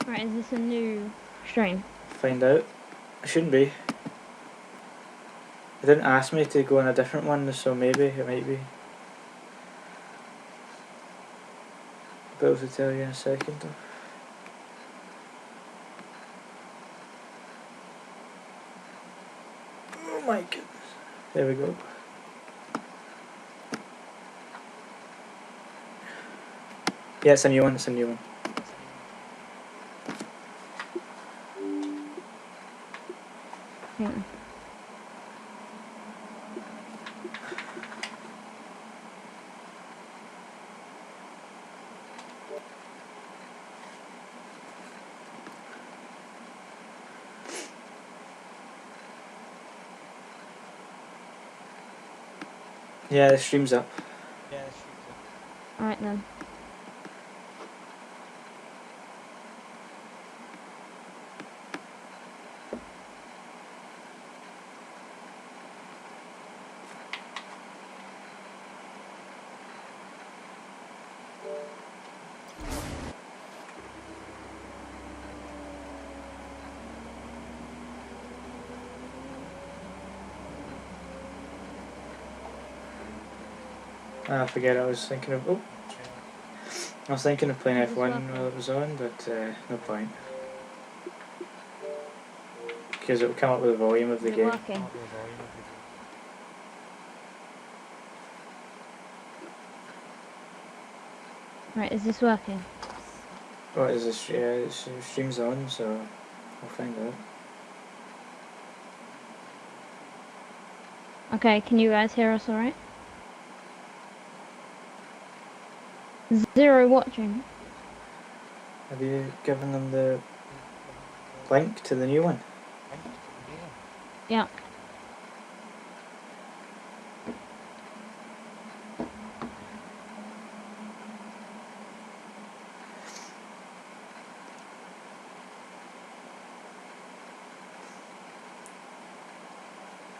Right, is this a new stream? Find out. It shouldn't be. It didn't ask me to go on a different one, so maybe it might be. I'll be able to tell you in a second though. Oh my goodness. There we go. Yeah, it's a new one, it's a new one. Yeah. Yeah, the stream's up. Alright then. I forget, I was thinking of... Oh! I was thinking of playing Is this F1 working? while it was on, but no point. Because it will come up with the volume of the Is it game. working? Right, is this working? What is this? Yeah, the stream's on, so I'll find out. Okay, can you guys hear us alright? 0 watching. Have you given them the link to the new one? Yeah.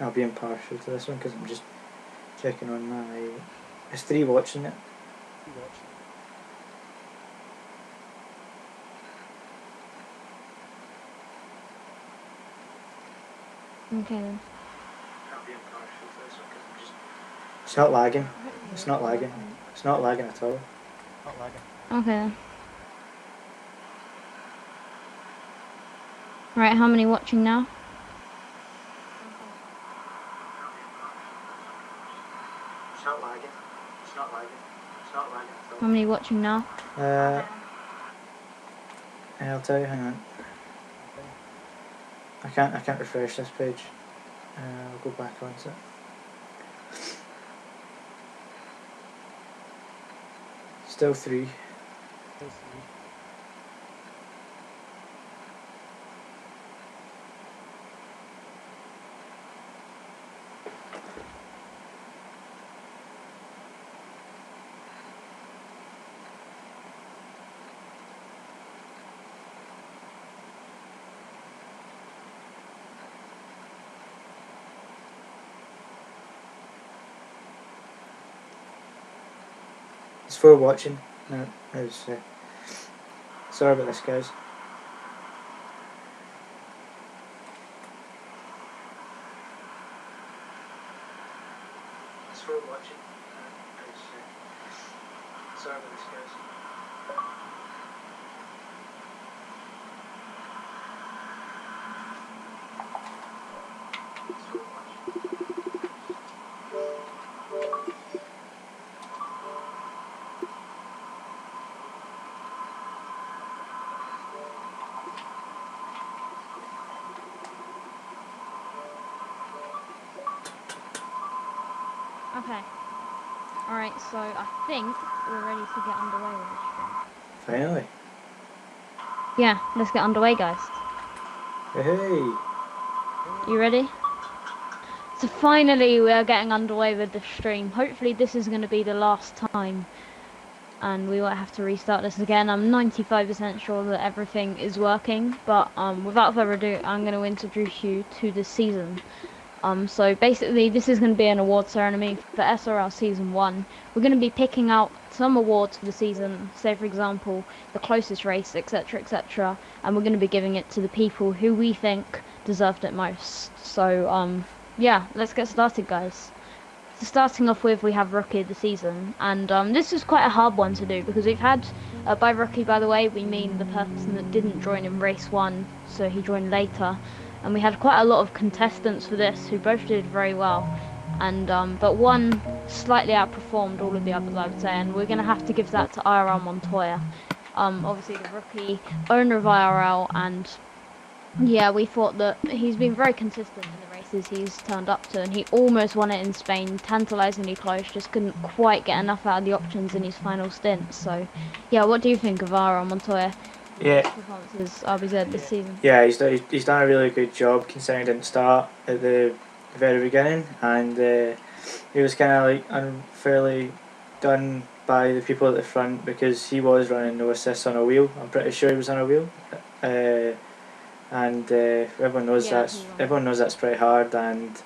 I'll be impartial to this one because I'm just checking on my... Is 3 watching it? Okay then. I'll be impartial to this one because I'm just... It's not lagging. It's not lagging. It's not lagging at all. Okay then. Right, how many watching now? It's not lagging. It's not lagging. It's not lagging at all. How many watching now? I'll tell you, hang on. I can't refresh this page. I'll go back onto it. Still 3. It's 4 watching. No, it's, sorry about this, guys. It's 4 watching. Sorry about this, guys. It's 4 watching. Okay. Alright, so I think we're ready to get underway with this stream. Finally. Yeah, let's get underway, guys. Hey! You ready? So finally we are getting underway with the stream. Hopefully this is going to be the last time and we won't have to restart this again. I'm 95% sure that everything is working, but without further ado, I'm going to introduce you to the season. So basically, this is going to be an award ceremony for SRL Season 1. We're going to be picking out some awards for the season, say for example, the closest race, etc, etc. And we're going to be giving it to the people who we think deserved it most. So, yeah, let's get started, guys. So starting off with, we have Rookie of the Season. And this is quite a hard one to do, because we've had, by Rookie, by the way, we mean the person that didn't join in race 1, so he joined later. And we had quite a lot of contestants for this who both did very well, and but one slightly outperformed all of the others, I would say, and we're going to have to give that to IRL Montoya, obviously the rookie owner of IRL, and yeah, we thought that he's been very consistent in the races he's turned up to, and he almost won it in Spain, tantalisingly close, just couldn't quite get enough out of the options in his final stint. So yeah, what do you think of IRL Montoya? Yeah. Performances RBZ this season. Yeah, he's done a really good job considering he didn't start at the very beginning, and he was kind of like unfairly done by the people at the front because he was running no assists on a wheel. I'm pretty sure he was on a wheel, and everyone knows that's pretty hard. And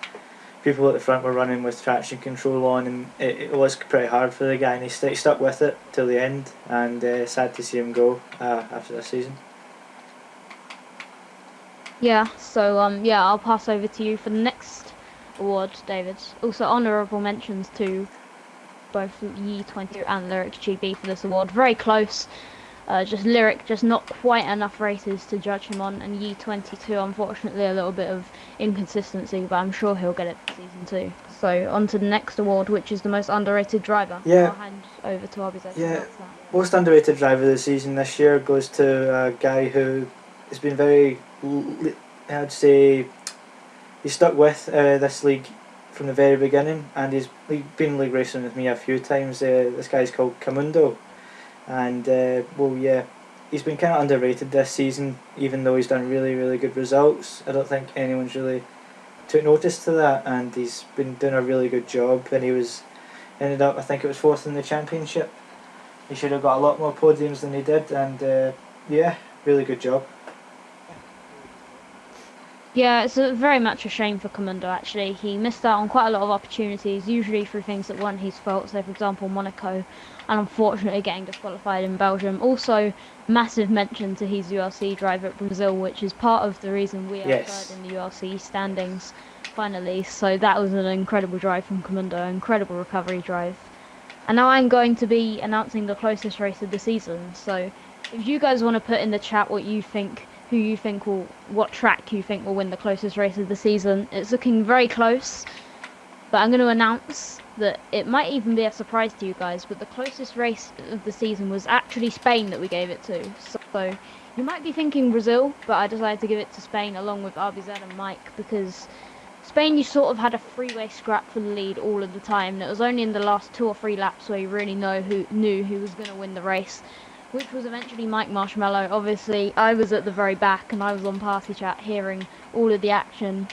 people at the front were running with traction control on, and it was pretty hard for the guy, and he stuck with it till the end. And sad to see him go after this season. Yeah, so yeah, I'll pass over to you for the next award, David. Also, honourable mentions to both Yi22 and Lyric GB for this award. Very close. Just Lyric, just not quite enough races to judge him on, and Yi22, unfortunately, a little bit of inconsistency, but I'm sure he'll get it for season 2. So, on to the next award, which is the most underrated driver. Yeah. I'll hand over to RBZ. Yeah. Most underrated driver of the season this year goes to a guy who has been very, I'd say, he stuck with this league from the very beginning, and he's been league racing with me a few times. This guy's called Kahmundo, and well, yeah, he's been kind of underrated this season, even though he's done really, really good results. I don't think anyone's really took notice to that, and he's been doing a really good job. And he ended up, I think it was 4th in the championship. He should have got a lot more podiums than he did, and yeah, really good job. Yeah, it's very much a shame for Kahmundo, actually. He missed out on quite a lot of opportunities, usually through things that weren't his fault, so for example Monaco, and unfortunately getting disqualified in Belgium. Also, massive mention to his ULC drive at Brazil, which is part of the reason we are third in the ULC standings, finally. So that was an incredible drive from Kahmundo, incredible recovery drive. And now I'm going to be announcing the closest race of the season, so if you guys want to put in the chat what you think, what track you think will win the closest race of the season. It's looking very close, but I'm going to announce that it might even be a surprise to you guys, but the closest race of the season was actually Spain that we gave it to. So you might be thinking Brazil, but I decided to give it to Spain along with RBZ and Mike, because Spain, you sort of had a freeway scrap for the lead all of the time, and it was only in the last 2 or 3 laps where you really knew who was going to win the race, which was eventually MikeMarshmallow. Obviously, I was at the very back, and I was on party chat hearing all of the action,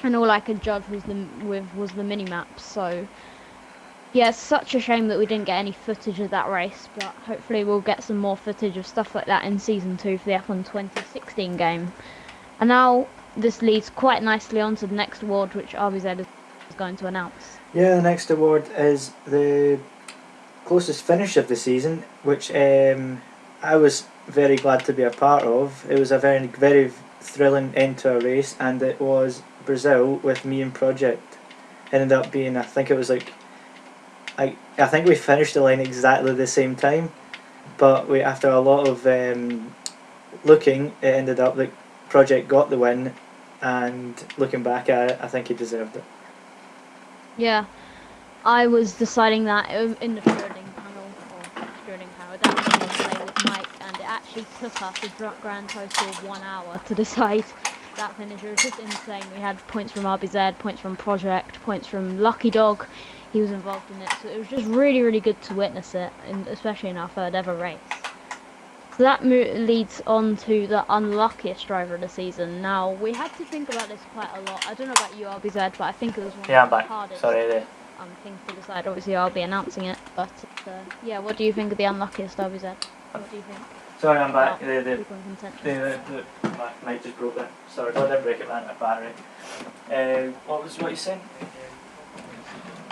and all I could judge was the mini-map. So yeah, it's such a shame that we didn't get any footage of that race, but hopefully we'll get some more footage of stuff like that in Season 2 for the F1 2016 game. And now this leads quite nicely on to the next award, which RBZ is going to announce. Yeah, the next award is the closest finish of the season, which I was very glad to be a part of. It was a very, very thrilling end to a race, and it was Brazil with me and Project. Ended up being, I think it was like, I think we finished the line exactly the same time, but after a lot of looking, it ended up that Project got the win, and looking back at it, I think he deserved it. Yeah, I was deciding that in the steering panel, down the with Mike, and it actually took us a grand total of 1 hour to decide that finish. It was just insane. We had points from RBZ, points from Project, points from Lucky Dog. He was involved in it, so it was just really, really good to witness it, especially in our 3rd ever race. So that leads on to the unluckiest driver of the season. Now, we had to think about this quite a lot. I don't know about you, RBZ, but I think it was one of the hardest things to decide. Obviously, I'll be announcing it, but yeah, what do you think of the unluckiest, RBZ? What do you think? Sorry, I'm back. keep on contention. My mic just broke there. Sorry, I didn't break it, man. A battery. What you saying?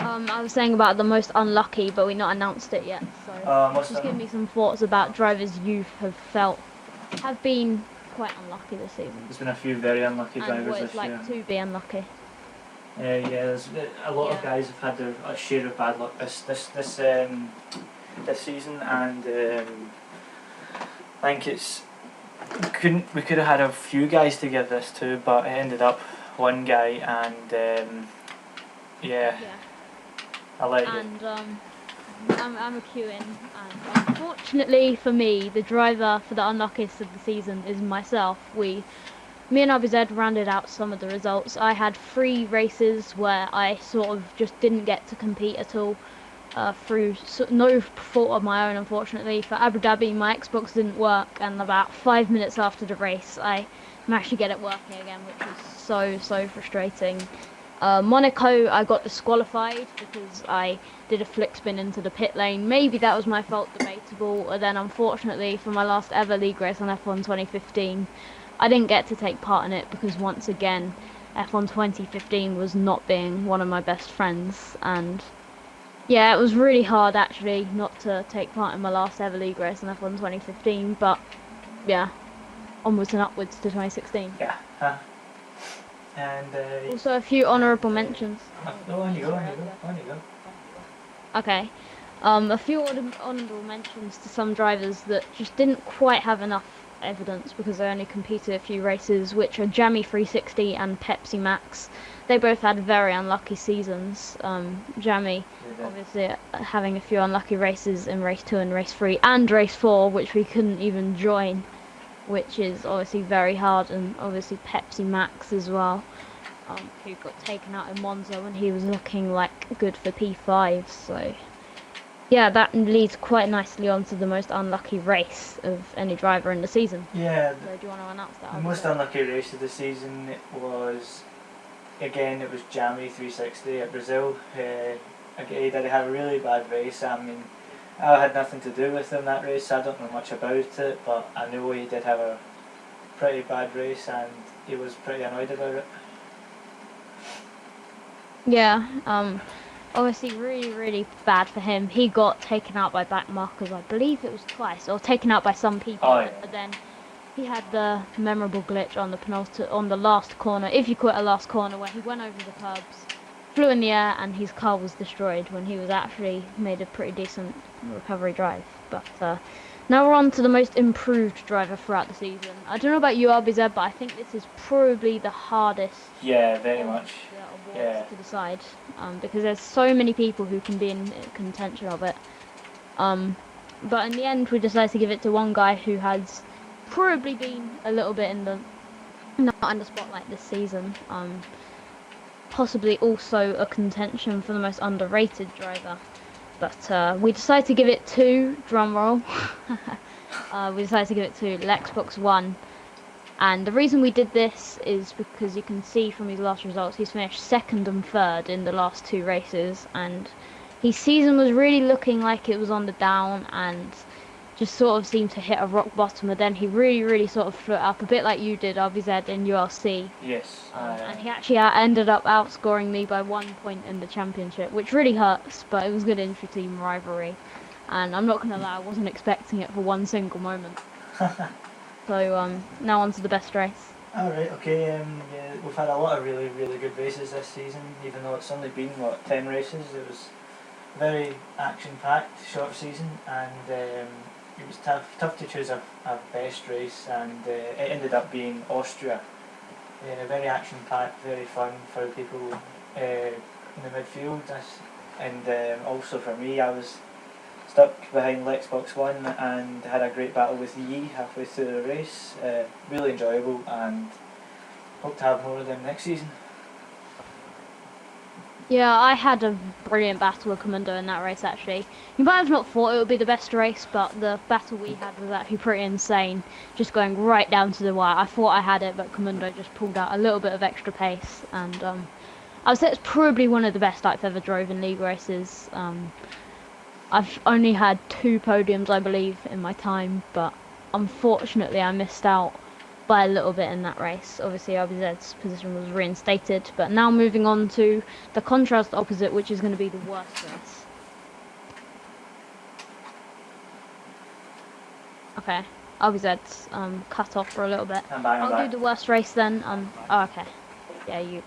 I was saying about the most unlucky, but we've not announced it yet. So just give me some thoughts about drivers you have been quite unlucky this season. There's been a few very unlucky drivers and what this it's like year. to be unlucky. There's a lot of guys have had a share of bad luck this season, and I think we could have had a few guys to give this to, but it ended up one guy, and I like it. And I'm a queuing, and unfortunately for me, the driver for the unluckiest of the season is myself. Me and RBZ rounded out some of the results. I had 3 races where I sort of just didn't get to compete at all, through no fault of my own, unfortunately. For Abu Dhabi, my Xbox didn't work, and about 5 minutes after the race, I managed to get it working again, which was so frustrating. Monaco, I got disqualified because I did a flick spin into the pit lane. Maybe that was my fault, debatable. And then unfortunately for my last ever league race on F1 2015, I didn't get to take part in it because once again, F1 2015 was not being one of my best friends. And yeah, it was really hard actually not to take part in my last ever league race on F1 2015. But yeah, onwards and upwards to 2016. Yeah. And also a few honourable mentions. On you go. Okay. A few honourable mentions to some drivers that just didn't quite have enough evidence because they only competed a few races, which are Jammy 360 and Pepsi Max. They both had very unlucky seasons. Jammy, obviously, having a few unlucky races in race 2 and race 3 and race 4, which we couldn't even join, which is obviously very hard, and obviously Pepsi Max as well, who got taken out in Monza when he was looking like good for P5. So yeah, that leads quite nicely on to the most unlucky race of any driver in the season. Yeah. So do you want to announce that? The most unlucky race of the season was Jammy 360 at Brazil. He did have a really bad race. I mean, I had nothing to do with him that race, so I don't know much about it, but I know he did have a pretty bad race and he was pretty annoyed about it. Yeah, obviously really bad for him. He got taken out by back markers, I believe it was twice, or taken out by some people. Oh, yeah. But then he had the memorable glitch on the last corner, if you call it a last corner, where he went over the curbs, flew in the air, and his car was destroyed when he was actually made a pretty decent recovery drive. But now we're on to the most improved driver throughout the season. I don't know about you, RBZ, but I think this is probably the hardest. Yeah, very much. To decide, because there's so many people who can be in contention of it. But in the end, we decided to give it to one guy who has probably been a little bit not in the spotlight this season. Possibly also a contention for the most underrated driver. But we decided to give it to, drumroll, we decided to give it to Lexboxone. And the reason we did this is because you can see from his last results, he's finished 2nd and 3rd in the last 2 races. And his season was really looking like it was on the down and just sort of seemed to hit a rock bottom. And then he really sort of flew up, a bit like you did, RBZ, in ULC. Yes. And he actually ended up outscoring me by 1 point in the championship, which really hurts, but it was good intra-team rivalry. And I'm not going to lie, I wasn't expecting it for one single moment. So now on to the best race. Alright, okay, yeah, we've had a lot of really good races this season, even though it's only been, 10 races. It was a very action-packed, short season, and it was tough to choose a best race, and it ended up being Austria. Very action-packed, very fun for the people in the midfield, and also for me, I was stuck behind Lexboxone and had a great battle with Yi halfway through the race. Really enjoyable, and hope to have more of them next season. Yeah, I had a brilliant battle with Kahmundo in that race actually. You might have not thought it would be the best race, but the battle we had was actually pretty insane. Just going right down to the wire. I thought I had it, but Kahmundo just pulled out a little bit of extra pace, and I would say it's probably one of the best I've ever drove in league races. I've only had 2 podiums, I believe, in my time, but unfortunately I missed out by a little bit in that race. Obviously RBZ's position was reinstated, but now moving on to the contrast opposite, which is going to be the worst race. Okay, RBZ's cut off for a little bit. I'm back. I'll do the worst race then. Oh, okay. Yeah, you.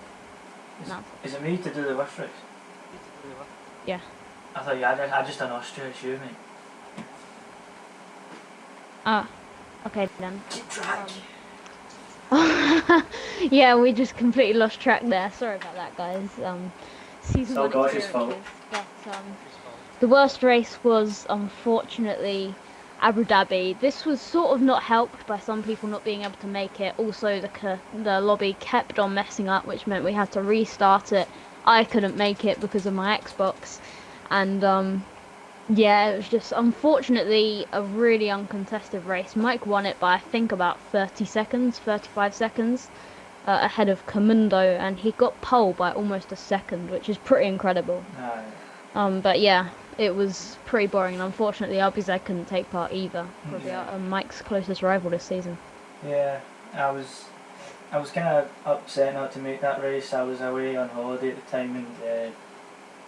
No. Is it me to do the worst race? Yeah. I thought I just done Austria. It's you, mate. Ah. Okay then. Keep track. Yeah, we just completely lost track there. Sorry about that, guys. Season 1 Gosh's fault. But the worst race was unfortunately Abu Dhabi. This was sort of not helped by some people not being able to make it. Also, the lobby kept on messing up, which meant we had to restart it. I couldn't make it because of my Xbox, and yeah, it was just unfortunately a really uncontested race. Mike won it by I think about 30 seconds, 35 seconds ahead of Kahmundo, and he got pole by almost a second, which is pretty incredible. But yeah, it was pretty boring, and unfortunately RBZ couldn't take part either. Probably Mike's closest rival this season. Yeah, I was kind of upset not to make that race. I was away on holiday at the time, and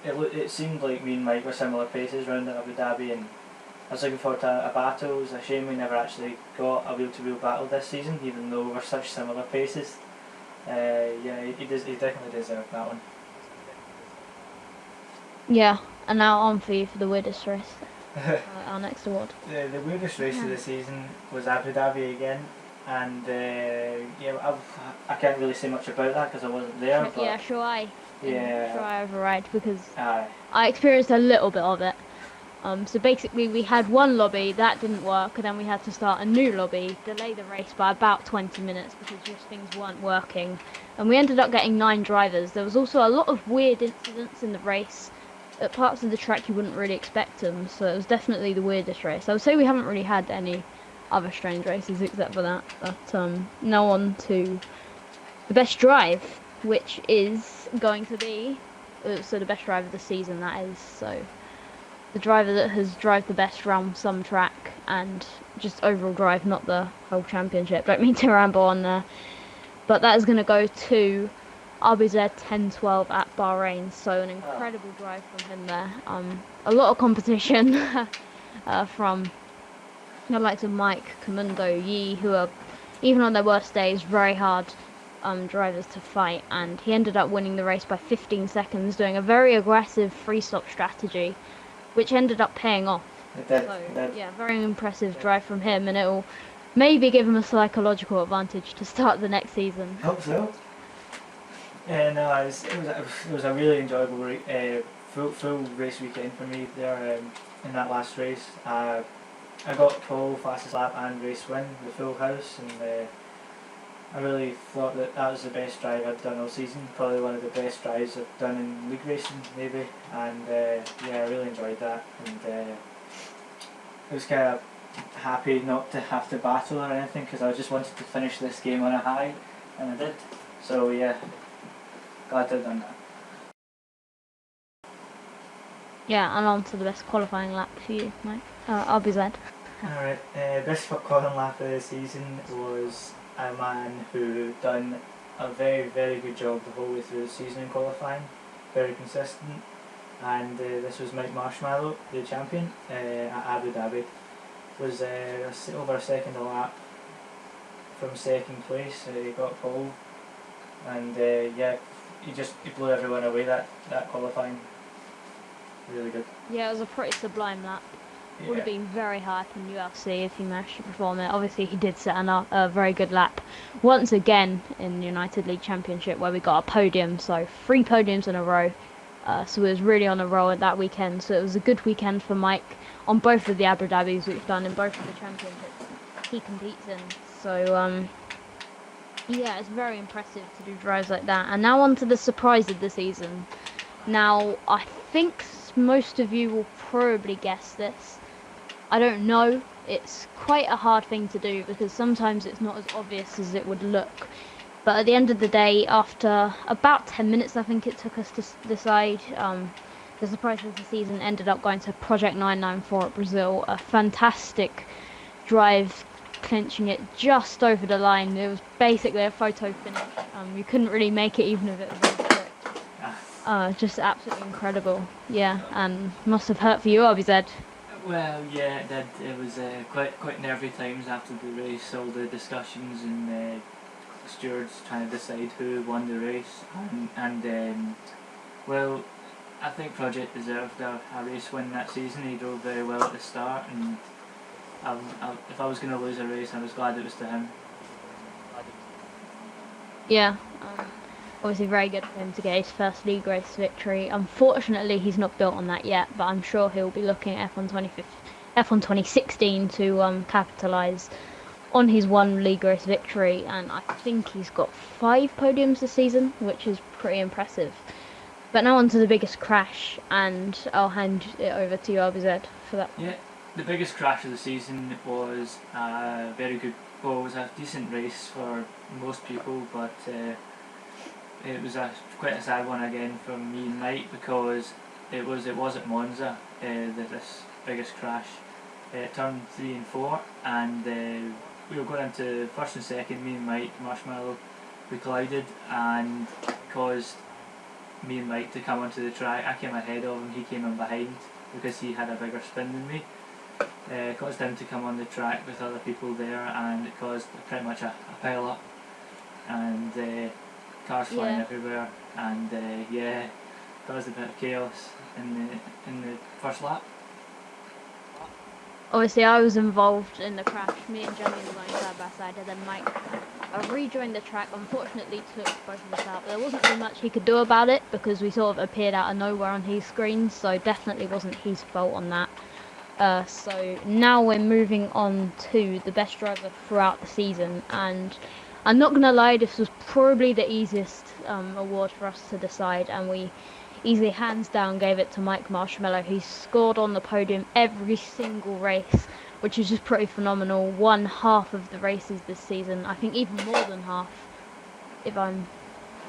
it seemed like me and Mike were similar paces round at Abu Dhabi, and I was looking forward to a battle. It was a shame we never actually got a wheel-to-wheel battle this season, even though we're such similar paces. Yeah, he definitely deserved that one. Yeah, and now on for you for the weirdest race. Our next award. The weirdest race of the season was Abu Dhabi again, and yeah, I can't really say much about that because I wasn't there. But yeah, sure I. Yeah. Sure I override because I experienced a little bit of it. So basically we had one lobby that didn't work, and then we had to start a new lobby, delay the race by about 20 minutes because just things weren't working, and we ended up getting 9 drivers. There was also a lot of weird incidents in the race. At parts of the track you wouldn't really expect them, so it was definitely the weirdest race. I would say we haven't really had any other strange races except for that, but now on to the best drive, which is going to be so the best drive of the season, that is. So the driver that has drive the best around some track and just overall drive, not the whole championship. Don't mean to ramble on there, but that is going to go to RBZ 10-12 at Bahrain. So an incredible drive from him there. A lot of competition from the likes of Mike, Kahmundo, Yi, who are even on their worst days very hard drivers to fight, and he ended up winning the race by 15 seconds, doing a very aggressive free-stop strategy, which ended up paying off. Yeah, very impressive drive from him, and it will maybe give him a psychological advantage to start the next season. Hope so. Yeah, no, it was a really enjoyable full race weekend for me there in that last race. I got pole, fastest lap and race win, the full house, and I really thought that was the best drive I've done all season, probably one of the best drives I've done in league racing maybe, and yeah, I really enjoyed that, and I was kind of happy not to have to battle or anything because I just wanted to finish this game on a high, and I did, so yeah, glad to have done that. Yeah, and on to the best qualifying lap for you, Mike. RBZ. Alright, best qualifying lap of the season was a man who done a very, very good job the whole way through the season in qualifying, very consistent, and this was MikeMarshmallow, the champion at Abu Dhabi. Was over a second a lap from second place. He got pole, and yeah, he blew everyone away that qualifying. Really good. Yeah, it was a pretty sublime lap. Yeah. Would have been very hard in UFC if he managed to perform it. Obviously he did set a very good lap once again in the United League Championship, where we got a podium, so 3 podiums in a row. So it was really on a roll at that weekend, so it was a good weekend for Mike on both of the Abu Dhabis we've done in both of the championships he competes in. So yeah, it's very impressive to do drives like that. And now on to the surprise of the season. Now I think most of you will probably guess this. I don't know, it's quite a hard thing to do because sometimes it's not as obvious as it would look. But at the end of the day, after about 10 minutes I think it took us to decide, the surprise of the season ended up going to Project 994 at Brazil. A fantastic drive clinching it just over the line. It was basically a photo finish. You couldn't really make it even if it was on script. Just absolutely incredible. Yeah, and must have hurt for you, RBZ. Well, yeah, it did. It was quite nervy times after the race. All the discussions and stewards trying to decide who won the race, and well, I think Project deserved a race win that season. He drove very well at the start, and if I was going to lose a race, I was glad it was to him. Yeah, obviously very good for him to get his first league race victory. Unfortunately, he's not built on that yet, but I'm sure he'll be looking at F1 2016 to capitalise on his one league race victory, and I think he's got 5 podiums this season, which is pretty impressive. But now on to the biggest crash, and I'll hand it over to you, RBZ, for that. Yeah, the biggest crash of the season was a it was a decent race for most people, but it was quite a sad one again for me and Mike, because it was at Monza, this biggest crash. Turn 3 and 4, and we were going into first and second. Me and MikeMarshmallow, we collided and caused me and Mike to come onto the track. I came ahead of him, he came in behind because he had a bigger spin than me. Caused him to come on the track with other people there, and it caused pretty much a pile up, and cars flying everywhere, and yeah, caused a bit of chaos in the first lap. Obviously, I was involved in the crash. Me and Johnny were going side by side, and then Mike rejoined the track. Unfortunately, took both of us out. There wasn't really much he could do about it because we sort of appeared out of nowhere on his screen, so definitely wasn't his fault on that. So now we're moving on to the best driver throughout the season, and I'm not gonna lie, this was probably the easiest award for us to decide, and we easily, hands down, gave it to MikeMarshmallow. He scored on the podium every single race, which is just pretty phenomenal. Won half of the races this season, I think even more than half, if I'm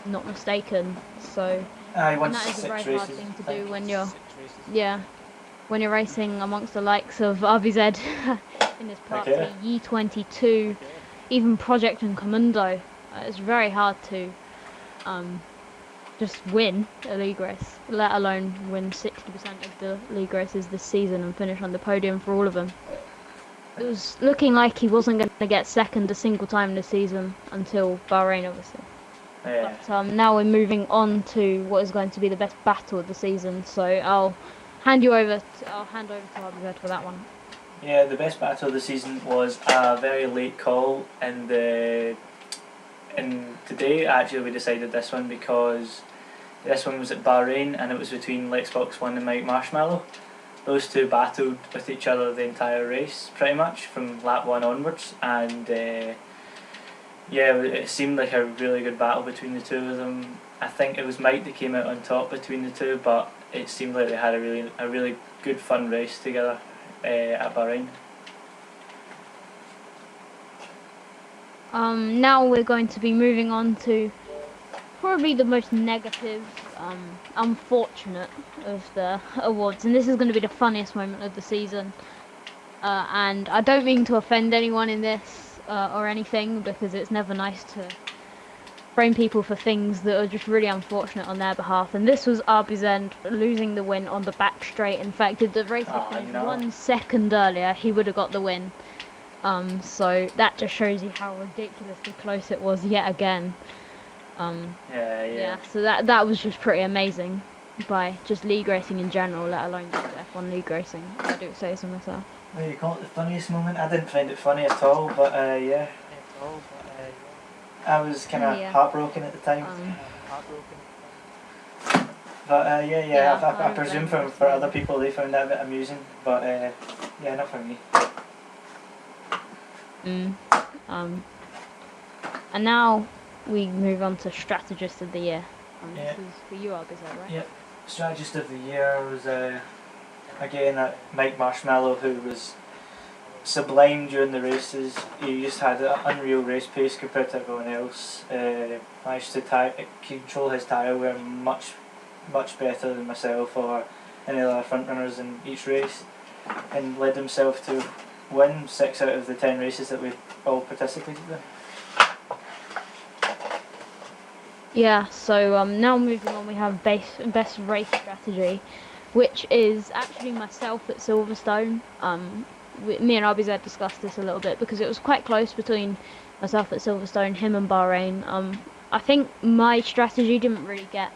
not mistaken. So and that is a very hard thing to do when you're when you're racing amongst the likes of RBZ in his Part 3, Yi22, even Project and Kahmundo. It's very hard to just win a league race, let alone win 60% of the league races this season and finish on the podium for all of them. It was looking like he wasn't going to get second a single time this season until Bahrain, obviously. Yeah. But now we're moving on to what is going to be the best battle of the season, so I'll hand over to RBZ for that one. Yeah, the best battle of the season was a very late call, and today actually we decided this one because this one was at Bahrain, and it was between Lexboxone and MikeMarshmallow. Those two battled with each other the entire race, pretty much from lap 1 onwards, and yeah, it seemed like a really good battle between the two of them. I think it was Mike that came out on top between the two, but it seemed like they had a really good fun race together at Bahrain. Now we're going to be moving on to probably the most negative, unfortunate of the awards, and this is going to be the funniest moment of the season. And I don't mean to offend anyone in this or anything, because it's never nice to blame people for things that are just really unfortunate on their behalf. And this was RBZ losing the win on the back straight. In fact, if the race had finished 1 second earlier, he would have got the win. So that just shows you how ridiculously close it was yet again. So that was just pretty amazing by just league racing in general, let alone just F1 league racing. I do say so myself. Well, you call it the funniest moment? I didn't find it funny at all, but yeah. I was kind of heartbroken at the time. But I presume for other people they found that a bit amusing, but yeah, not for me. And now we move on to Strategist of the Year. Yeah. This is for you, RBZ, right? Yep. Strategist of the Year was again MikeMarshmallow, who was sublime during the races. He just had an unreal race pace compared to everyone else. Managed to control his tyre wear much better than myself or any other front runners in each race, and led himself to win 6 out of the 10 races that we've all participated in. Yeah, so now moving on, we have best race strategy, which is actually myself at Silverstone. Me and RBZ discussed this a little bit because it was quite close between myself at Silverstone, him and Bahrain. I think my strategy didn't really get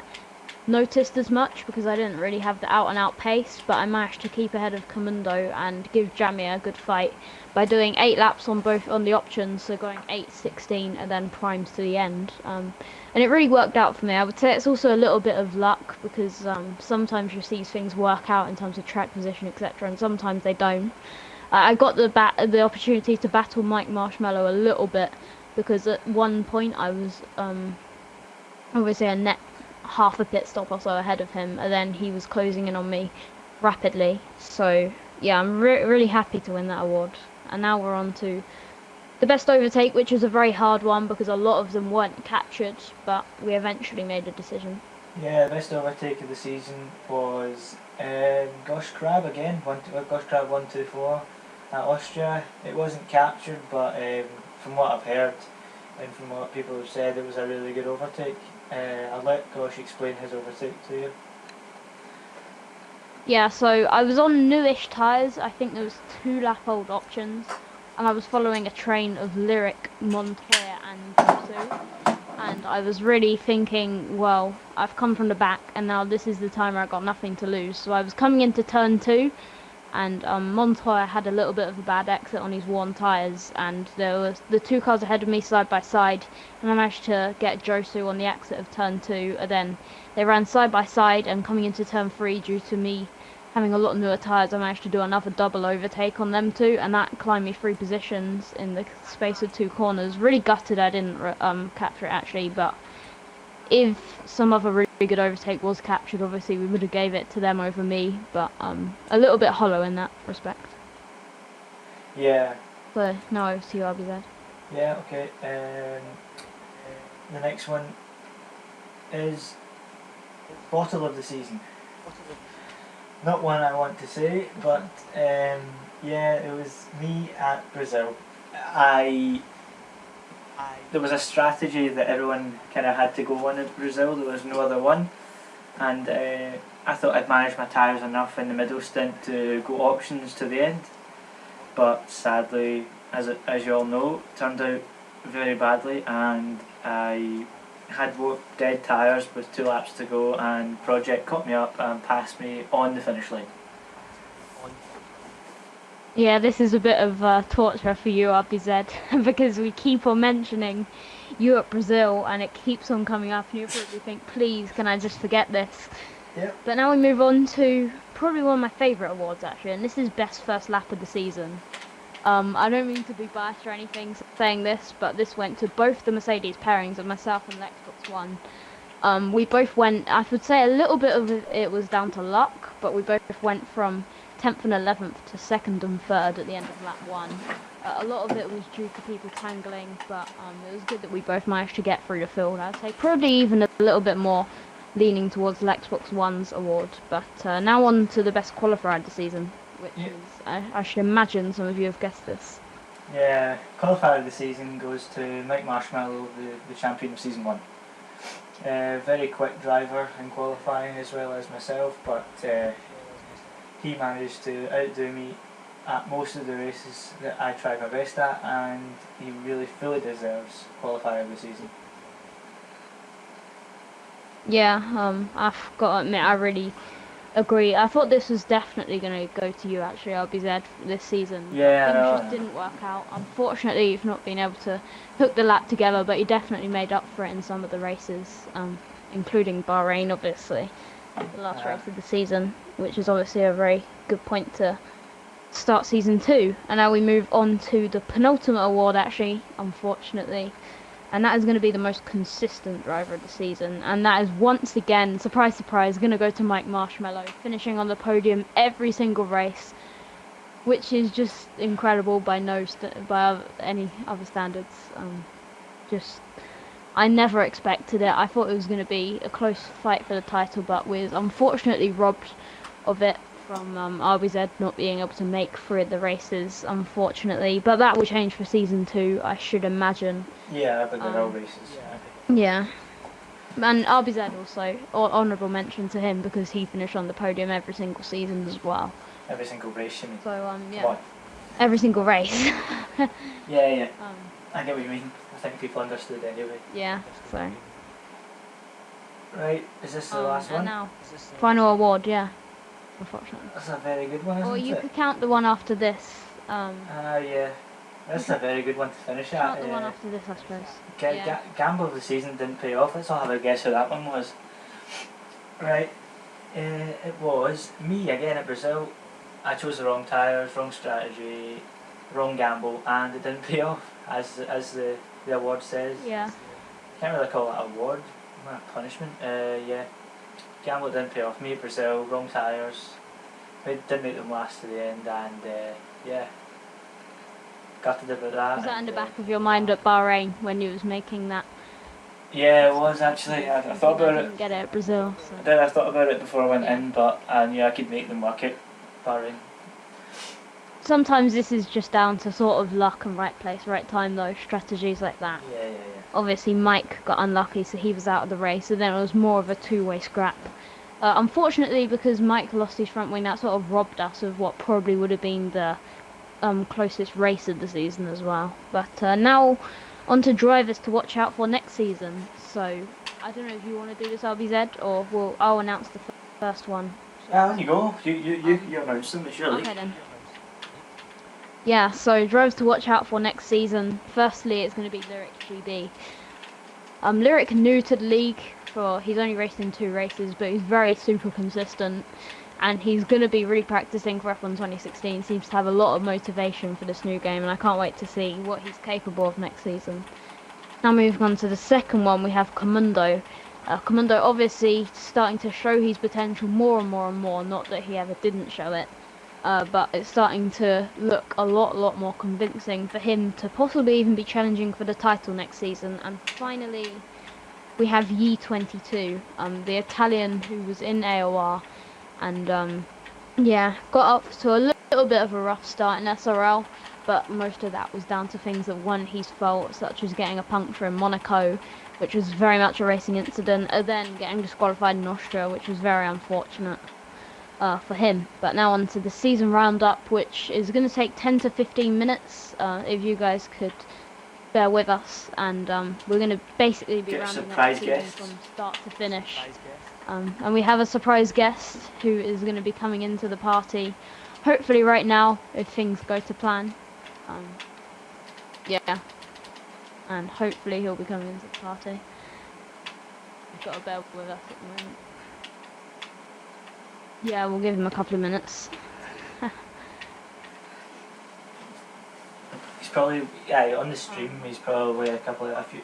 noticed as much because I didn't really have the out-and-out pace, but I managed to keep ahead of Kahmundo and give Jamie a good fight by doing 8 laps on the options, so going 8, 16 and then primes to the end. And it really worked out for me. I would say it's also a little bit of luck because sometimes you see things work out in terms of track position, etc., and sometimes they don't. I got the opportunity to battle MikeMarshmallow a little bit because at one point I was obviously a net half a pit stop or so ahead of him, and then he was closing in on me rapidly. So yeah, I'm really happy to win that award. And now we're on to the best overtake, which is a very hard one because a lot of them weren't captured, but we eventually made a decision. Yeah, best overtake of the season was Gosh Crab again. Gosh Crab 124 at Austria. It wasn't captured, but from what I've heard and from what people have said, it was a really good overtake. I'll let Gosh explain his overtake to you. Yeah, so I was on newish tyres. I think there was 2 lap old options, and I was following a train of Lyric, Montoya and Josu. And I was really thinking, well, I've come from the back and now this is the time where I got nothing to lose. So I was coming into turn 2 and Montoya had a little bit of a bad exit on his worn tyres, and there was the 2 cars ahead of me side by side, and I managed to get Josu on the exit of turn 2, and then they ran side by side, and coming into turn 3 due to me having a lot newer tyres, I managed to do another double overtake on them 2, and that climbed me 3 positions in the space of 2 corners. Really gutted I didn't capture it actually, but if some other really good overtake was captured, obviously we would have gave it to them over me, but a little bit hollow in that respect. Yeah. So now over to you, RBZ. Yeah, okay. The next one is bottle of the season. Not one I want to say, but yeah, it was me at Brazil. There was a strategy that everyone kind of had to go on at Brazil. There was no other one, and I thought I'd managed my tyres enough in the middle stint to go options to the end. But sadly, as you all know, it turned out very badly, and I had dead tyres with 2 laps to go, and Project caught me up and passed me on the finish line. Yeah, this is a bit of torture for you, RBZ, because we keep on mentioning you at Brazil, and it keeps on coming up, and you probably think, please, can I just forget this? Yep. But now we move on to probably one of my favourite awards, actually, and this is Best First Lap of the Season. I don't mean to be biased or anything saying this, but this went to both the Mercedes pairings of myself and Lexboxone. We both went, I would say a little bit of it was down to luck, but we both went from 10th and 11th to 2nd and 3rd at the end of lap 1. A lot of it was due to people tangling, but it was good that we both managed to get through the field. I'd say probably even a little bit more leaning towards Lexboxone's award. But now on to the best qualifier of the season, which is, I should imagine some of you have guessed this. Yeah, qualifier of the season goes to MikeMarshmallow, the champion of season 1. Very quick driver in qualifying as well as myself, but he managed to outdo me at most of the races that I tried my best at, and he really fully deserves qualifier of the season. Yeah, I've got to admit, I really agree. I thought this was definitely going to go to you, actually, RBZ, this season. Yeah, things just didn't work out. Unfortunately, you've not been able to hook the lap together, but you definitely made up for it in some of the races, including Bahrain, obviously, the last race of the season, which is obviously a very good point to start season 2. And now we move on to the penultimate award, actually, unfortunately. And that is going to be the most consistent driver of the season. And that is once again, surprise, surprise, going to go to MikeMarshmallow, finishing on the podium every single race, which is just incredible by any other standards. I never expected it. I thought it was going to be a close fight for the title, but was unfortunately robbed of it from RBZ not being able to make 3 of the races, unfortunately. But that will change for season 2, I should imagine. Yeah, but they're all races. Yeah. And RBZ also, honourable mention to him because he finished on the podium every single season as well. Every single race, you mean? So yeah, What? every single race. Yeah. I get what you mean. I think people understood anyway. Yeah. So. Right, is this the last And one? now, final award. Yeah. Unfortunately. That's a very good one, isn't Or you it? could count the one after this. Yeah. That's a very good one to finish at. Count the one after this, I suppose. Gamble of the season didn't pay off. Let's all have a guess who that one was. Right. It was me again at Brazil. I chose the wrong tyres, wrong strategy, wrong gamble, and it didn't pay off, as the award says. Yeah. Can't really call that an award. More a punishment. Yeah. Gamble didn't pay off. Me at Brazil, wrong tyres. Didn't make them last to the end, and yeah. Gutted about that. Was that in the back of your mind at Bahrain when you was making that? Yeah, it was actually. I thought about it. Didn't get it at Brazil. So. I thought about it before I went in, but I knew I could make them work it. Bahrain. Sometimes this is just down to sort of luck and right place, right time, though. Strategies like that. Yeah. Obviously, Mike got unlucky, so he was out of the race. So then it was more of a two-way scrap. Unfortunately, because Mike lost his front wing, that sort of robbed us of what probably would have been the closest race of the season as well. But now on to drivers to watch out for next season. So I don't know if you want to do this, RBZ, or I'll announce the first one. On you go. You announce them, surely. Okay then. Yeah, so drivers to watch out for next season. Firstly, it's going to be Lyric GB. Lyric new to the league. He's only raced in 2 races, but he's very super consistent. And he's going to be really practicing for F1 2016. Seems to have a lot of motivation for this new game, and I can't wait to see what he's capable of next season. Now moving on to the second one, we have Kahmundo. Kahmundo obviously starting to show his potential more and more. Not that he ever didn't show it, but it's starting to look a lot more convincing for him to possibly even be challenging for the title next season. And finally, we have Yi22, the Italian who was in AOR. And yeah, got up to a little bit of a rough start in SRL, but most of that was down to things that weren't his fault, such as getting a puncture in Monaco, which was very much a racing incident, and then getting disqualified in Austria, which was very unfortunate for him. But now on to the season roundup, which is going to take 10 to 15 minutes, if you guys could bear with us, and we're going to basically be rounding up the season from start to finish. And we have a surprise guest who is going to be coming into the party, hopefully right now, if things go to plan. Yeah, and hopefully he'll be coming into the party. We've got to bear with us at the moment. Yeah, we'll give him a couple of minutes. He's probably, on the stream, he's probably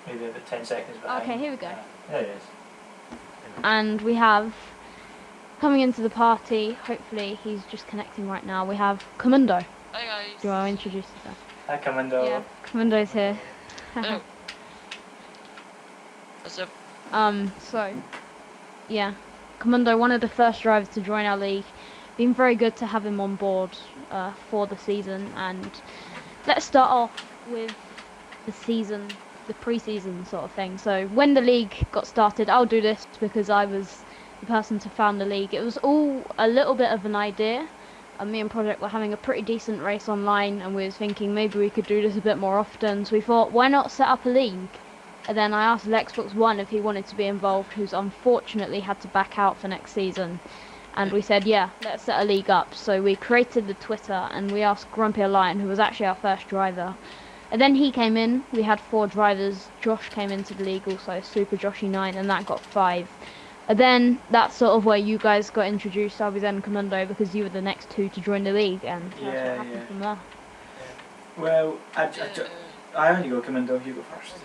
maybe about 10 seconds behind. Okay, here we go. There it is. And we have, coming into the party, hopefully he's just connecting right now, we have Kahmundo. Hi guys. Do you want to introduce yourself? Hi, Kahmundo. Yeah, Kahmundo's here. Hello. What's up? So, yeah, Kahmundo, one of the first drivers to join our league. Been very good to have him on board for the season. And let's start off with the season, the pre-season sort of thing. So when the league got started, I'll do this because I was the person to found the league. It was all a little bit of an idea. Me and Project were having a pretty decent race online, and we was thinking maybe we could do this a bit more often. So we thought, why not set up a league? And then I asked Lexboxone if he wanted to be involved, who's unfortunately had to back out for next season. And we said, yeah, let's set a league up. So we created the Twitter, and we asked Grumpy Lion, who was actually our first driver. And then he came in. We had 4 drivers. Josh came into the league also, Super Joshy9, and that got 5. And then that's sort of where you guys got introduced, RBZ and Kahmundo, because you were the next 2 to join the league, and that's what happened from there. Well, I only go Kahmundo, you go first.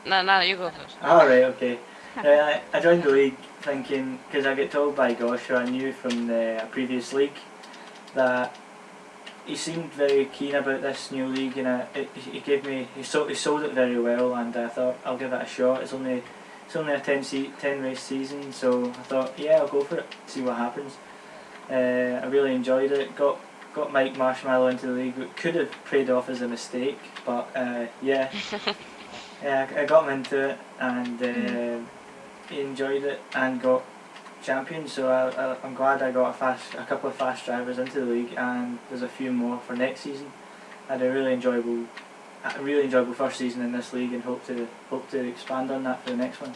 No, you go first. Alright, okay. I joined the league thinking, because I get told by Gosh, who I knew from the previous league, that he seemed very keen about this new league, and he sold it very well, and I thought I'll give it a shot. It's only a 10 race season, so I thought, yeah, I'll go for it, see what happens. I really enjoyed it. Got MikeMarshmallow into the league. It could have paid off as a mistake, but yeah, I got him into it and he enjoyed it and got champion. So I'm glad I got a couple of fast drivers into the league, and there's a few more for next season. I had a really enjoyable first season in this league, and hope to expand on that for the next one.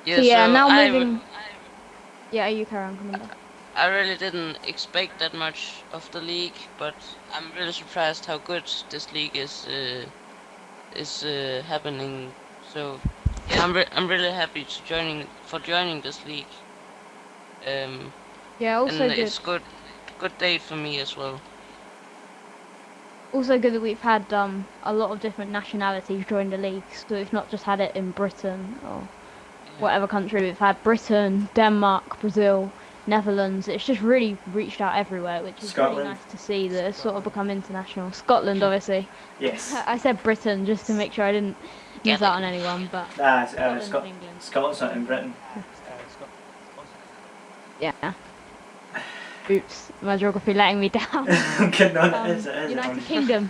Yeah, So yeah, so now I moving. Yeah, you carry on, Kahmundo. I really didn't expect that much of the league, but I'm really surprised how good this league is happening. So yeah, I'm really happy for joining this league. Yeah, also And good. it's good date for me as well. Also good that we've had a lot of different nationalities join the league, so we've not just had it in Britain or whatever country. We've had Britain, Denmark, Brazil, Netherlands. It's just really reached out everywhere, which is Scotland. really nice to see that it's sort of become international. Scotland, obviously. Yes. I said Britain just to make sure I didn't miss out on anyone, but Scotland and England. Scotland's not in Britain. Yeah. Oops, my geography letting me down. I'm kidding on it is. United Kingdom.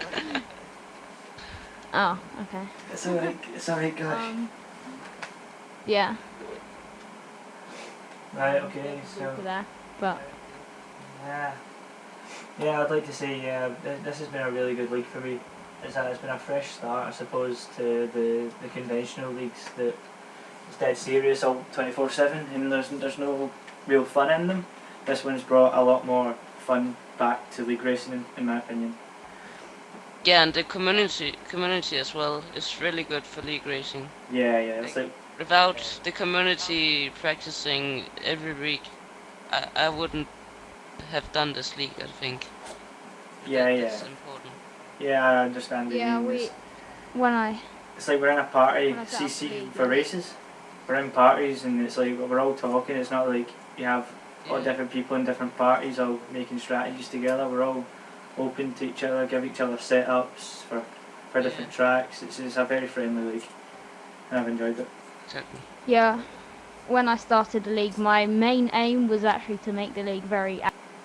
Oh, okay. It's alright, gosh. Yeah. Right, okay, so There, but yeah, I'd like to say this has been a really good league for me. It's been a fresh start, I suppose, to the conventional leagues that it's dead serious all 24/7, and there's no real fun in them. This one's brought a lot more fun back to league racing, in my opinion. Yeah, and the community as well is really good for league racing. Yeah, it's like Without the community practicing every week, I wouldn't have done this league, I think. It's important. Yeah, I understand. It's like we're in a party, CC for races. We're in parties and it's like we're all talking. It's not like you have all different people in different parties all making strategies together. We're all open to each other, give each other setups for different tracks. It's a very friendly league, and I've enjoyed it. Exactly. yeah, when I started the league, my main aim was actually to make the league very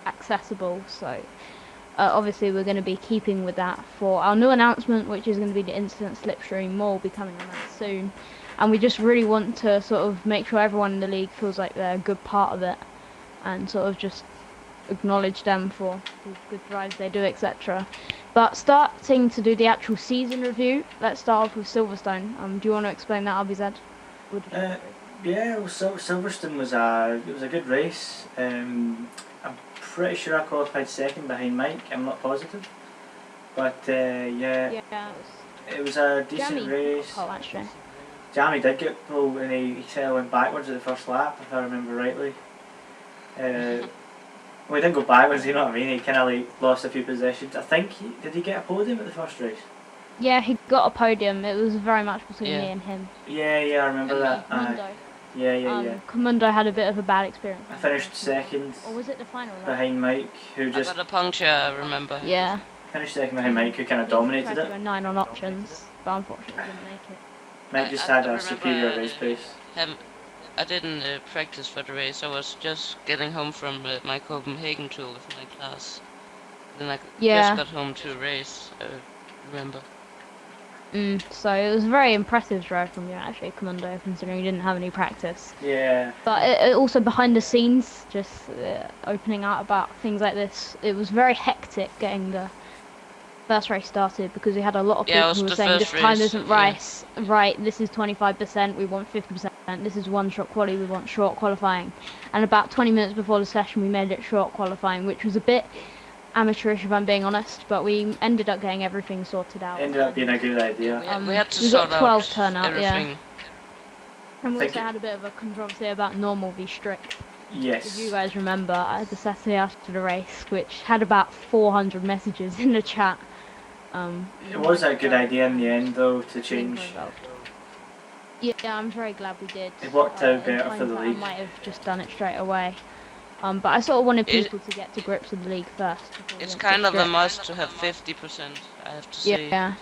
accessible. So obviously we're going to be keeping with that for our new announcement, which is going to be the instant slipstream. More will be coming on that soon, and we just really want to sort of make sure everyone in the league feels like they're a good part of it, and sort of just acknowledge them for the good drives they do, etc. But starting to do the actual season review, let's start off with Silverstone. Do you want to explain that, Abizad? Yeah, well, Silverstone was a good race. I'm pretty sure I qualified second behind Mike. I'm not positive, but it was a decent race. Actually. Jamie did get pulled and he said went backwards at the first lap, if I remember rightly. Well, he didn't go backwards, you know what I mean? He kind of like lost a few positions. I think did he get a podium at the first race? Yeah, he got a podium. It was very much between me and him. Yeah, I remember that. Kahmundo. Yeah. Kahmundo had a bit of a bad experience. I finished second. Or was it the final lap? Behind Mike, who just I got a puncture, I remember. Yeah. finished second behind Mike, who kind of dominated Tried to it. go 9 on options, but unfortunately didn't make it. Mike just I had a remember, superior race pace. I didn't practice for the race. I was just getting home from my Copenhagen tour with my class. Then I just got home to race, I remember. So it was a very impressive drive from you actually, Kahmundo, considering you didn't have any practice. Yeah. But it also behind the scenes, just opening out about things like this, it was very hectic getting the first race started because we had a lot of people who were saying this time isn't right, this is 25%, we want 50%, this is one shot quali, we want short qualifying. And about 20 minutes before the session we made it short qualifying, which was a bit amateurish if I'm being honest, but we ended up getting everything sorted out. Ended up being a good idea. We had to we sort got 12 out turnout, everything. And we also had a bit of a controversy about normal v strict. Yes. If you guys remember, the Saturday after the race, which had about 400 messages in the chat. It was a good idea in the end though to change. Yeah, I'm very glad we did. It worked out better for the league. I might have just done it straight away. But I sort of wanted people to get to grips with the league first. It's kind of a must to have 50%, I have to say. Yeah.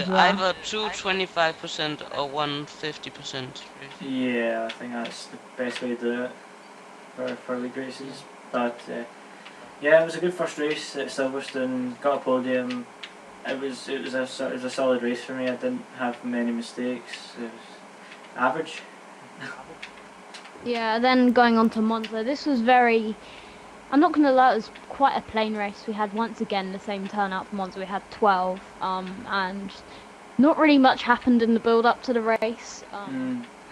Either 25% or 50%. Yeah, I think that's the best way to do it. for league races. But yeah, it was a good first race at Silverstone. Got a podium. It was a solid race for me. I didn't have many mistakes. It was average. Yeah, then going on to Monza, this was very, I'm not going to lie, it was quite a plain race. We had once again the same turnout for Monza. We had 12, and not really much happened in the build up to the race.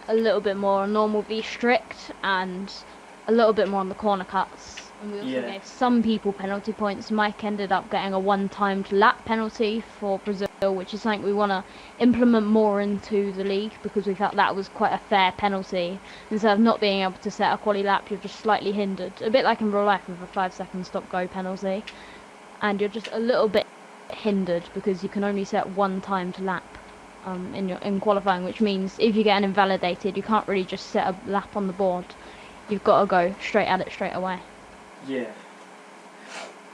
A little bit more on normal v strict and a little bit more on the corner cuts. And we also gave some people penalty points. Mike ended up getting a one-timed lap penalty for Brazil, which is something we want to implement more into the league because we felt that was quite a fair penalty. Instead of not being able to set a quali lap, you're just slightly hindered. A bit like in real life with a 5-second stop-go penalty. And you're just a little bit hindered because you can only set one timed lap in qualifying, which means if you get an invalidated, you can't really just set a lap on the board. You've got to go straight at it straight away. Yeah.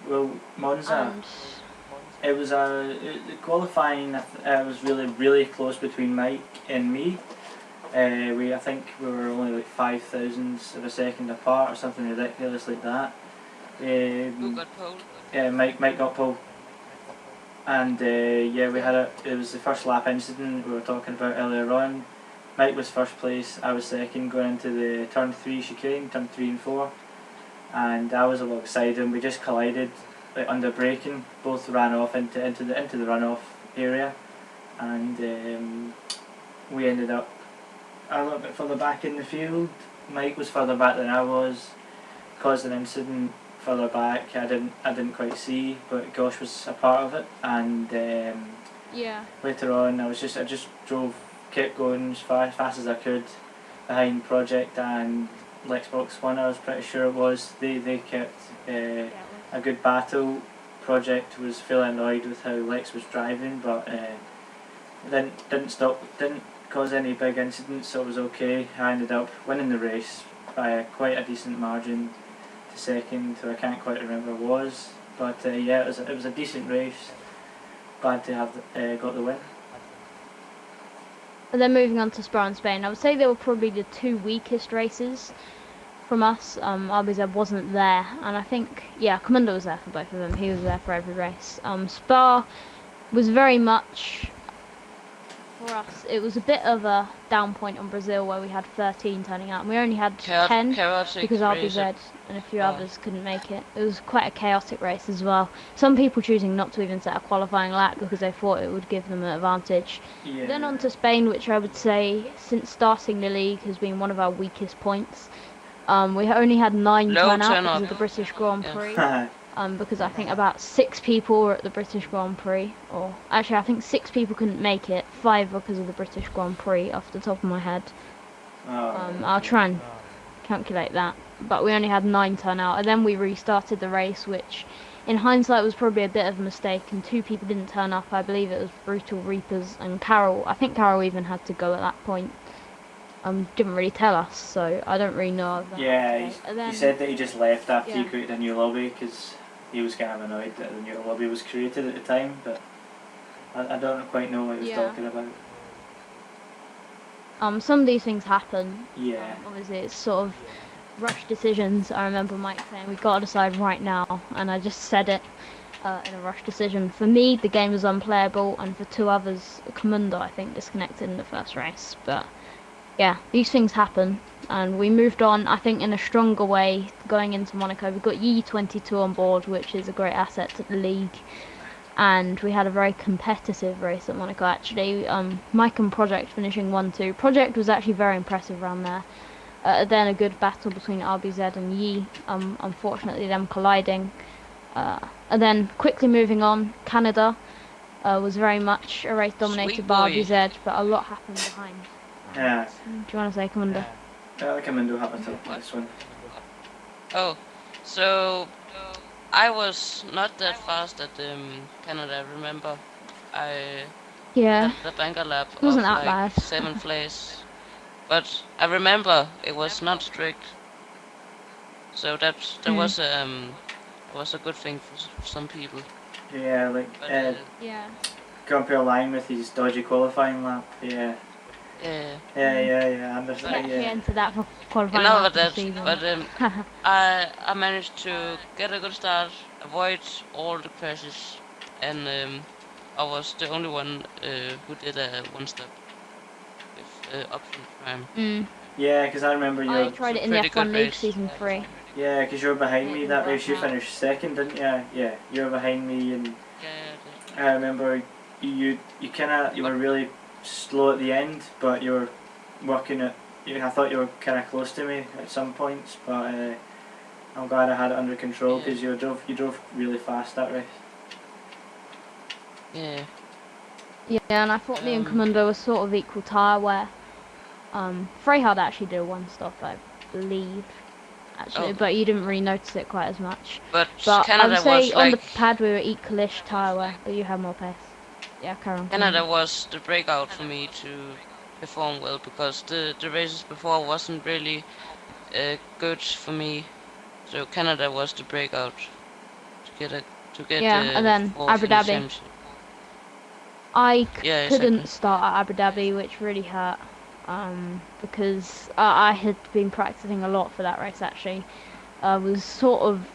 Well, Monza, it was the qualifying. Was really close between Mike and me. I think we were only like 0.005 of a second apart or something ridiculous like that. Who got pole? Yeah, Mike got pole. And yeah, we had it was the first lap incident we were talking about earlier on. Mike was first place, I was second going into the turn 3 chicane, turn 3 and 4. And I was alongside him. We just collided, like under braking. Both ran off into the runoff area, and we ended up a little bit further back in the field. Mike was further back than I was, caused an incident further back. I didn't quite see, but Gosh was a part of it. And later on, I just kept going as fast as I could behind Project and Lexboxone, I was pretty sure it was. They kept a good battle. Project was fairly annoyed with how Lex was driving, but didn't cause any big incidents, so it was okay. I ended up winning the race by quite a decent margin to second, who I can't quite remember was. But yeah, it was a decent race. Glad to have got the win. And then moving on to Spa and Spain, I would say they were probably the two weakest races from us. RBZ wasn't there, and I think, Kahmundo was there for both of them. He was there for every race. Spa was very much, for us, it was a bit of a down point on Brazil where we had 13 turning out, and we only had 10 because RBZ and a few others couldn't make it. It was quite a chaotic race as well. Some people choosing not to even set a qualifying lap because they thought it would give them an advantage. Yeah. Then on to Spain, which I would say, since starting the league, has been one of our weakest points. We only had 9 turnout because of the British Grand Prix. Because I think about 6 people were at the British Grand Prix, or actually I think 6 people couldn't make it, 5 because of the British Grand Prix off the top of my head. I'll try and calculate that, but we only had 9 turnout, and then we restarted the race, which in hindsight was probably a bit of a mistake, and 2 people didn't turn up. I believe it was Brutal Reapers and Carol. I think Carol even had to go at that point. Didn't really tell us, so I don't really know of that. Yeah, he said that he just left after he created a new lobby because he was kind of annoyed that the new lobby was created at the time, but I don't quite know what he was talking about. Some of these things happen. Yeah. Obviously, it's sort of rush decisions. I remember Mike saying, we've got to decide right now, and I just said it in a rush decision. For me, the game was unplayable, and for 2 others, Kahmundo, I think, disconnected in the first race, but yeah, these things happen, and we moved on, I think, in a stronger way going into Monaco. We got Yi22 on board, which is a great asset to the league, and we had a very competitive race at Monaco, actually. Mike and Project finishing 1-2. Project was actually very impressive around there. Then a good battle between RBZ and Yi, unfortunately them colliding. And then quickly moving on, Canada was very much a race dominated by RBZ, but a lot happened behind. Yeah. Do you want to say Kahmundo? Kahmundo have a talk this one. Oh, so I was not that fast at Canada. Remember, I had the banker lap it wasn't of that like bad. 7th place, but I remember it was not strict. So that was a good thing for some people. Yeah, like compare line with his dodgy qualifying lap. Yeah. Yeah. Yeah. I We understand. actually Yeah. entered that for You qualifying know lap about of the that, season. but I managed to get a good start, avoid all the crashes, and I was the only one who did a one stop with option prime. Mm. Yeah, because I remember I you. tried So it in the pretty good F1 League race. season 3. Yeah, because you were behind And it me didn't that race. work You out. finished second, didn't you? Yeah, you were behind me, and Yeah, I remember you you were really slow at the end, but you were working at. I thought you were kind of close to me at some points, but I'm glad I had it under control because you drove really fast that race. yeah. Yeah, and I thought me and Kahmundo were sort of equal tyre wear. Freyhard actually did a one stop, I believe, actually, but you didn't really notice it quite as much. But But I would Canada say was on the like pad we were equalish tyre wear, but you had more pace. Yeah, carry on. Canada was the breakout for me to perform well because the races before wasn't really good for me. So Canada was the breakout to get Yeah, and then fourth Abu in the Dhabi. championship. I Yeah, couldn't exactly. start at Abu Dhabi, which really hurt. Because I had been practicing a lot for that race actually. I was sort of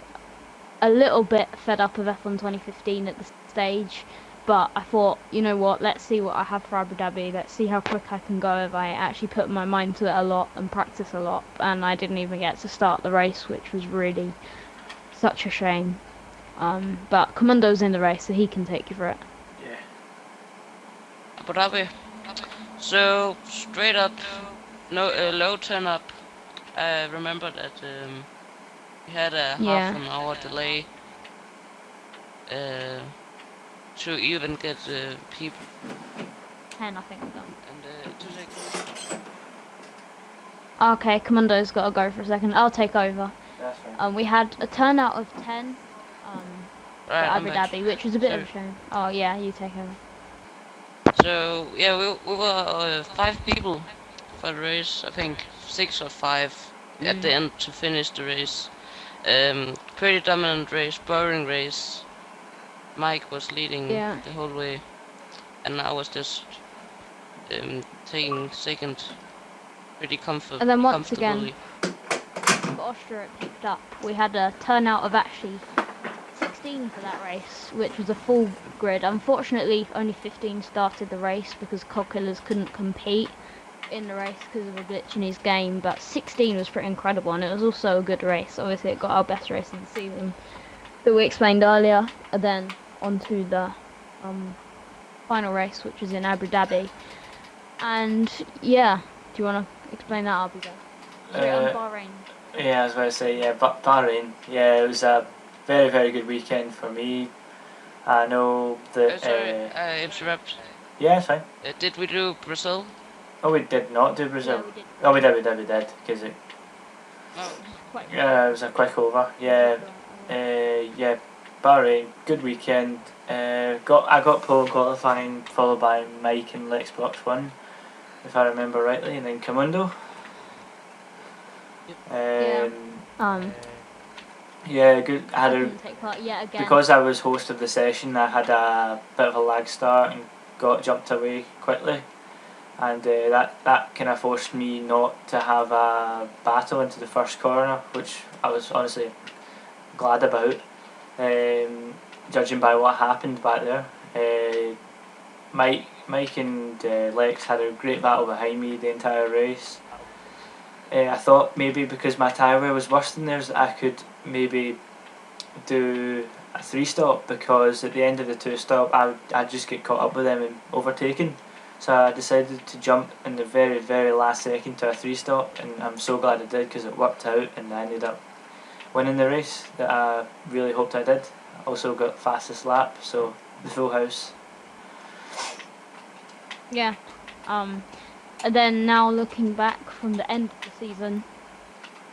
a little bit fed up of F1 2015 at the stage, but I thought, you know what, let's see what I have for Abu Dhabi, let's see how quick I can go if I actually put my mind to it a lot and practice a lot, and I didn't even get to start the race, which was really such a shame. But Kahmundo's in the race, so he can take you through it. Yeah. Abu Dhabi. So straight up, no low turn up. I remember that we had a half an hour delay to even get people. 10, I think we've done. And 2 seconds. Okay, Kahmundo's got to go for a second. I'll take over. That's fine. We had a turnout of 10 for Right, Abu Dhabi, which was a bit of a shame. Oh yeah, you take over. So yeah, we were 5 people for the race. I think 6 or 5 at the end to finish the race. Pretty dominant race, boring race. Mike was leading the whole way, and I was just taking second, pretty comfortably. And then once again, for Austria it picked up. We had a turnout of actually 16 for that race, which was a full grid. Unfortunately, only 15 started the race because Cog Killers couldn't compete in the race because of a glitch in his game, but 16 was pretty incredible, and it was also a good race. Obviously, it got our best race of the season that we explained earlier, and then onto the final race, which was in Abu Dhabi. And yeah, do you want to explain that, Abu Dhabi? Bahrain. Yeah, I was about to say, yeah, Bahrain. Yeah, it was a very, very good weekend for me. I know that. Sorry, I interrupt. Yeah, it's fine. Did we do Brazil? Oh, we did not do Brazil. Yeah, we did. Oh, we did, because it. It was a quick over. Yeah, yeah, Bahrain, good weekend. I got pole qualifying, followed by Mike and Lexboxone, if I remember rightly, and then Kahmundo. Yeah, good. I didn't take part yet again. Because I was host of the session. I had a bit of a lag start and got jumped away quickly, and that kind of forced me not to have a battle into the first corner, which I was honestly glad about. Judging by what happened back there, Mike and Lex had a great battle behind me the entire race. I thought maybe because my tyre wear was worse than theirs, that I could maybe do a 3-stop, because at the end of the 2-stop I'd just get caught up with them and overtaken. So I decided to jump in the very, very last second to a 3-stop, and I'm so glad I did because it worked out and I ended up winning the race that I really hoped I did. I also got fastest lap, so the full house. Yeah. And then now looking back from the end of the season,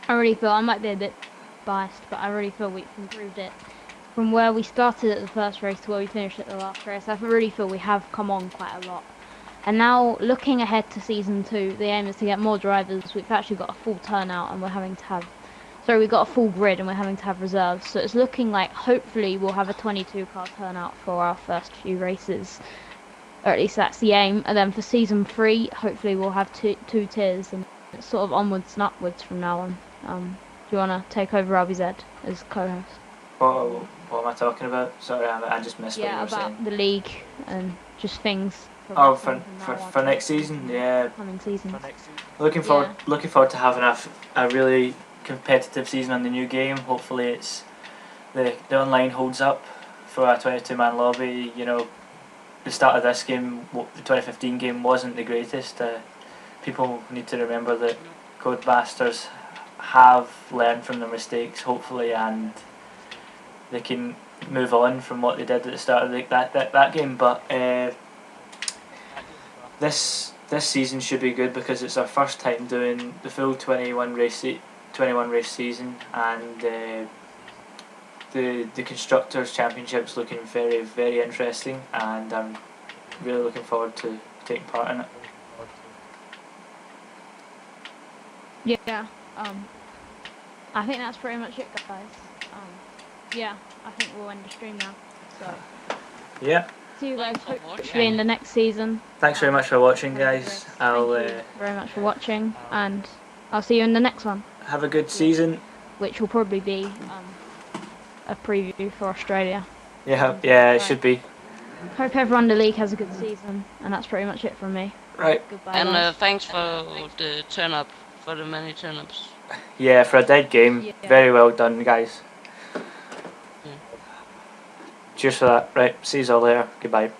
I really feel, I might be a bit biased, but I really feel we've improved it. From where we started at the first race to where we finished at the last race, I really feel we have come on quite a lot. And now looking ahead to season 2, the aim is to get more drivers. We've actually got a full turnout and we're having to have, we've got a full grid and we're having to have reserves. So it's looking like hopefully we'll have a 22 car turnout for our first few races. or at least that's the aim. And then for season 3, hopefully we'll have two tiers, and it's sort of onwards and upwards from now on. Do you want to take over RBZ as co-host? What am I talking about? Sorry, I just missed what you Yeah, were saying. about the league and just things. Oh, for next season, yeah. Coming season. Looking forward to having a really competitive season on the new game. Hopefully, it's the online holds up for a 22-man lobby. You know, the start of this game, the 2015 game, wasn't the greatest. People need to remember that Codemasters have learned from their mistakes, hopefully, and they can move on from what they did at the start of that game. But this season should be good because it's our first time doing the full 21 race season, and the constructors championship's looking very, very interesting, and I'm really looking forward to taking part in it. Yeah. I think that's pretty much it, guys. Yeah, I think we'll end the stream now. So. Yeah. See you guys Thanks for hopefully watching. in the next season. Thanks very much for watching, guys. Thank you very much for watching, and I'll see you in the next one, have a good season. which will probably be a preview for Australia. Yeah, it should be. Hope everyone in the league has a good season, and that's pretty much it from me. Right. Goodbye. And guys. thanks for the turn up, for the many turn ups. Yeah, for a dead game, Yeah. very well done, guys. Yeah. Cheers for that. Right, see you all later. Goodbye.